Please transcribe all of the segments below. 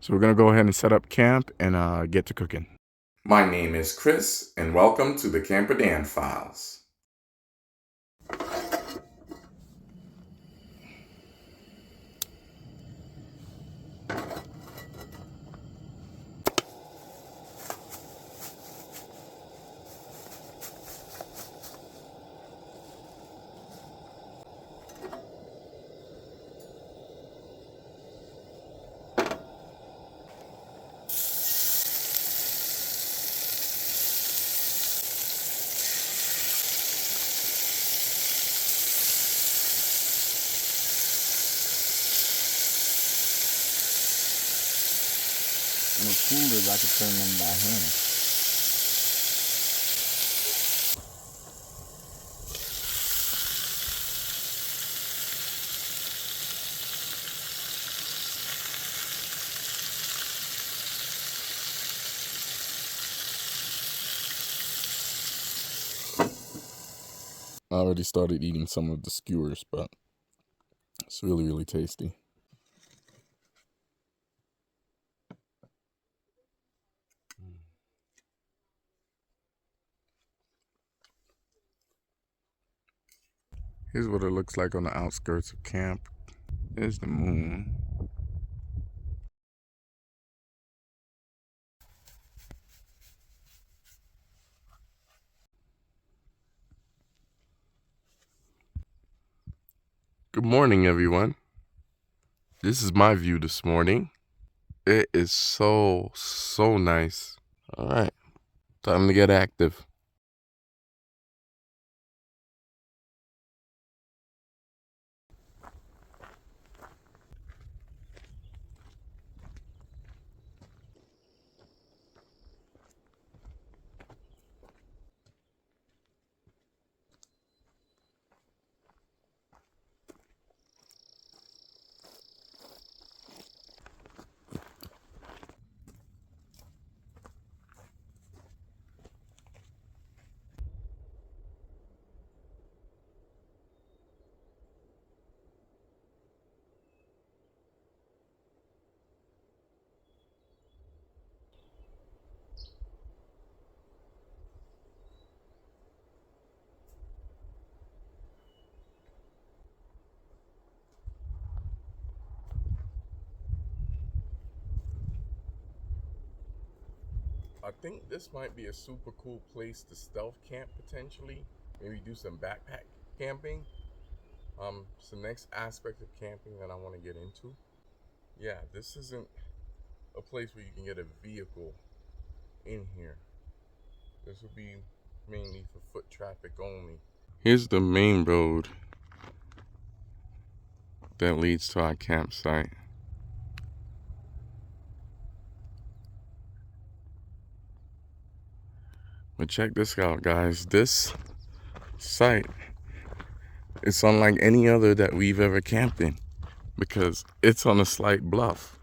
So we're gonna go ahead and set up camp and get to cooking. My name is Chris, and welcome to the Camper Dan Files. And what's cool is I can turn them by hand. I already started eating some of the skewers, but it's really, really tasty. Here's what it looks like on the outskirts of camp. There's the moon. Good morning, everyone. This is my view this morning. It is so nice. All right, time to get active. I think this might be a super cool place to stealth camp potentially. Maybe do some backpack camping. It's the next aspect of camping that I want to get into. Yeah, this isn't a place where you can get a vehicle in here. This would be mainly for foot traffic only. Here's the main road that leads to our campsite. But check this out, guys. This site is unlike any other that we've ever camped in because it's on a slight bluff.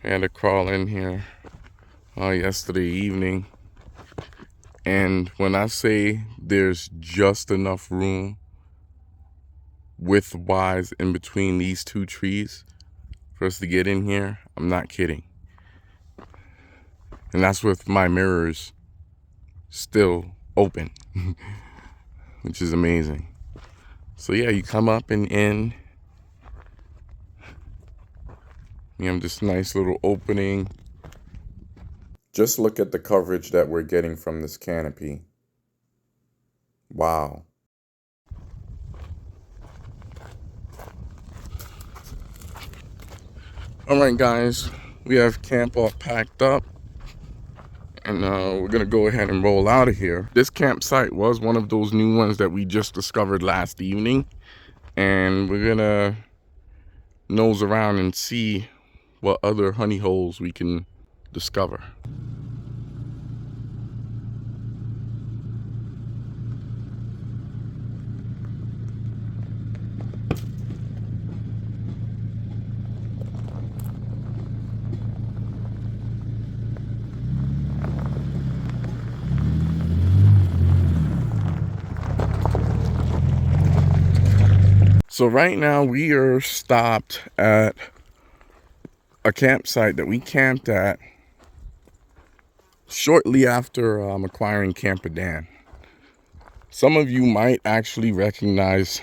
I had to crawl in here yesterday evening, and when I say there's just enough room width-wise in between these two trees for us to get in here, I'm not kidding. And that's with my mirrors still open, which is amazing. So yeah, you come up and in. You have this nice little opening. Just look at the coverage that we're getting from this canopy. Wow. All right, guys, we have camp all packed up, and we're gonna go ahead and roll out of here. This campsite was one of those new ones that we just discovered last evening, and we're gonna nose around and see what other honey holes we can discover. So right now we are stopped at a campsite that we camped at shortly after acquiring Camper Dan. Some of you might actually recognize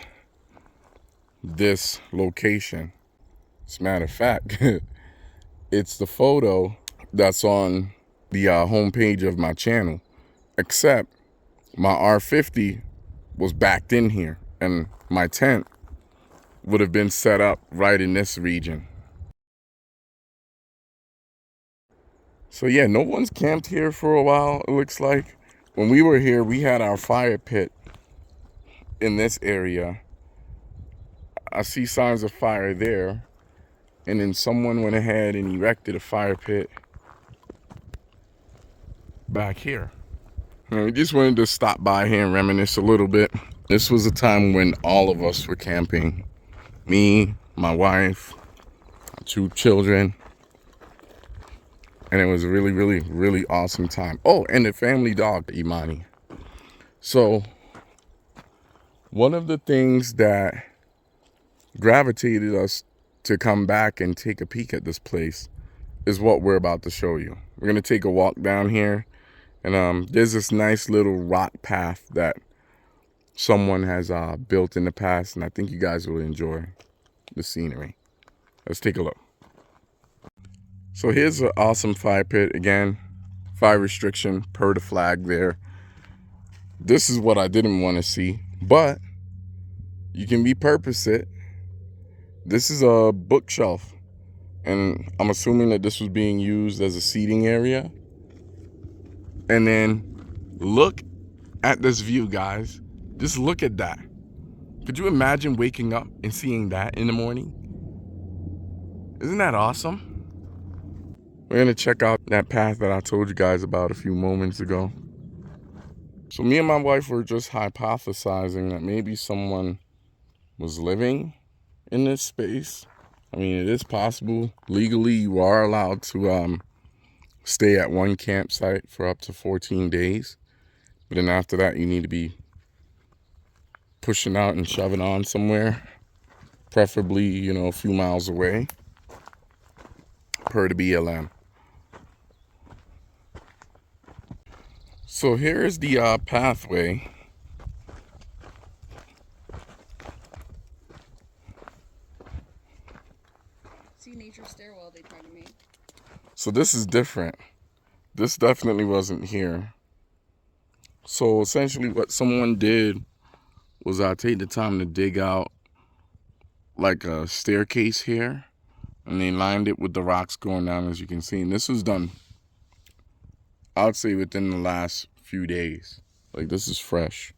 this location. As a matter of fact, it's the photo that's on the homepage of my channel, except my R50 was backed in here and my tent would have been set up right in this region. So yeah, no one's camped here for a while, it looks like. When we were here, we had our fire pit in this area. I see signs of fire there. And then someone went ahead and erected a fire pit back here. And we just wanted to stop by here and reminisce a little bit. This was a time when all of us were camping. Me, my wife, my 2 children. And it was a really, really, really awesome time. Oh, and the family dog, Imani. So, one of the things that gravitated us to come back and take a peek at this place is what we're about to show you. We're going to take a walk down here. And there's this nice little rock path that someone has built in the past. And I think you guys will enjoy the scenery. Let's take a look. So here's an awesome fire pit. Again, fire restriction per the flag there. This is what I didn't want to see, but you can repurpose it. This is a bookshelf, and I'm assuming that this was being used as a seating area. And then look at this view, guys. Just look at that. Could you imagine waking up and seeing that in the morning? Isn't that awesome? We're gonna check out that path that I told you guys about a few moments ago. So me and my wife were just hypothesizing that maybe someone was living in this space. I mean, it is possible. Legally, you are allowed to stay at one campsite for up to 14 days. But then after that, you need to be pushing out and shoving on somewhere. Preferably, you know, a few miles away per the BLM. So here is the pathway. See nature stairwell they tried to make. So this is different. This definitely wasn't here. So essentially what someone did was take the time to dig out like a staircase here, and they lined it with the rocks going down, as you can see. And this was done, I'd say, within the last few days. Like, this is fresh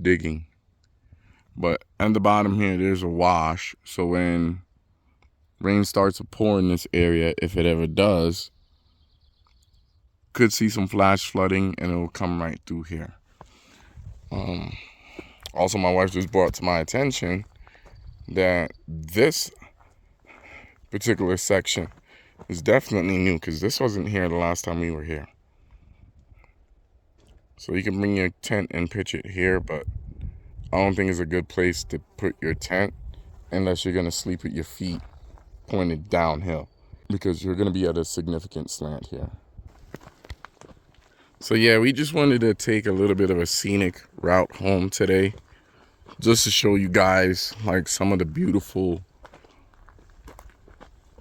digging. But at the bottom here, there's a wash. So when rain starts to pour in this area, if it ever does, could see some flash flooding, and it will come right through here. Also, my wife just brought to my attention that this particular section is definitely new, because this wasn't here the last time we were here. So you can bring your tent and pitch it here, but I don't think it's a good place to put your tent unless you're going to sleep with your feet pointed downhill, because you're going to be at a significant slant here. So yeah, we just wanted to take a little bit of a scenic route home today, just to show you guys like some of the beautiful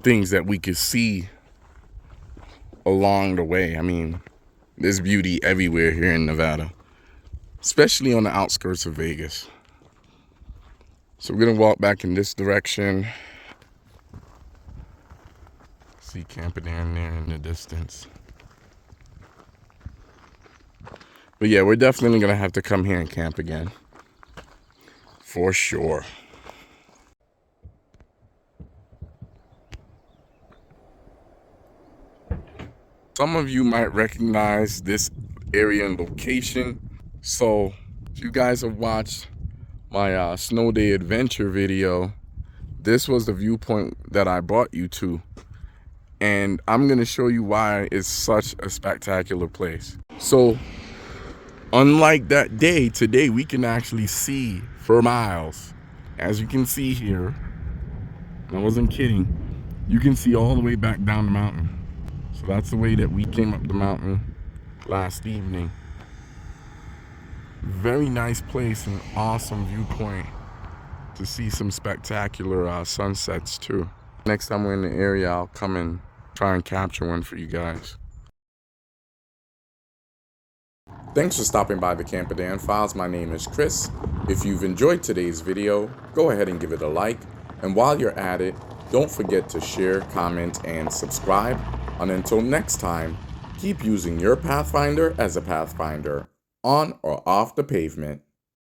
things that we could see along the way. I mean, there's beauty everywhere here in Nevada, especially on the outskirts of Vegas. So we're gonna walk back in this direction. See Camper Dan there in the distance. But yeah, we're definitely gonna have to come here and camp again, for sure. Some of you might recognize this area and location. So if you guys have watched my snow day adventure video, this was the viewpoint that I brought you to. And I'm gonna show you why it's such a spectacular place. So unlike that day, today we can actually see for miles. As you can see here, I wasn't kidding, you can see all the way back down the mountain. So that's the way that we came up the mountain last evening. Very nice place and awesome viewpoint to see some spectacular sunsets too. Next time we're in the area, I'll come and try and capture one for you guys. Thanks for stopping by the Camper Dan Files. My name is Chris. If you've enjoyed today's video, go ahead and give it a like. And while you're at it, don't forget to share, comment, and subscribe. And until next time, keep using your Pathfinder as a Pathfinder, on or off the pavement.